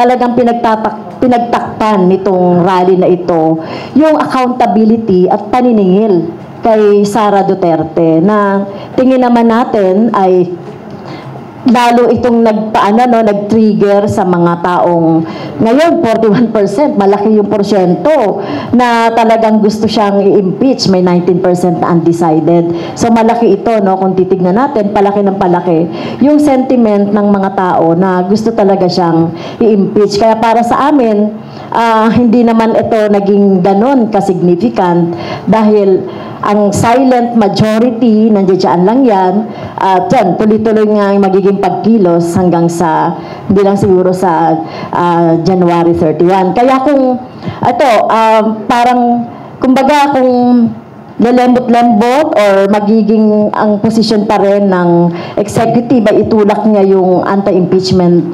talagang pinagtakpan nitong rally na ito yung accountability at paniningil kay Sara Duterte na tingin naman natin ay lalo itong nag-trigger sa mga taong ngayon 41%, malaki yung porsyento na talagang gusto siyang i-impeach, may 19% na undecided. So malaki ito, no, kung titignan natin, palaki ng palaki yung sentiment ng mga tao na gusto talaga siyang i-impeach. Kaya para sa amin, hindi naman ito naging ganon ka-significant dahil ang silent majority, nandiyan lang yan, at yan, tuloy-tuloy nga magiging pagkilos hanggang sa, hindi lang siguro sa January 31. Kaya kung, ito, parang, kumbaga kung lalembot-lembot or magiging ang posisyon pa rin ng executive ay itulak niya yung anti-impeachment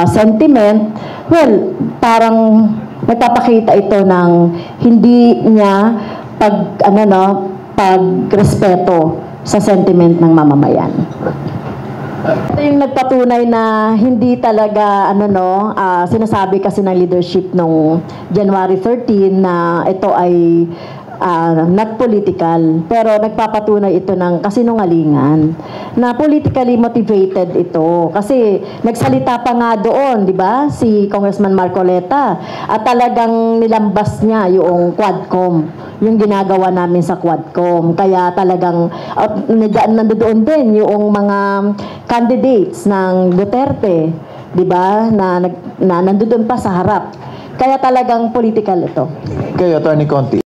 sentiment, well, parang nagpapakita ito ng hindi niya pagrespeto sa sentiment ng mamamayan. Ito yung nagpatunay na hindi talaga sinasabi kasi ng leadership nung January 13 na ito ay not political, pero nagpapatunay ito ng kasinungalingan na politically motivated ito kasi nagsalita pa nga doon, di ba, si Congressman Marcoleta, at talagang nilambas niya yung Quadcom, yung ginagawa namin sa Quadcom, kaya talagang nandoon din yung mga candidates ng Duterte, di ba, na nandoon pa sa harap, kaya talagang political ito. Kay Attorney Conti.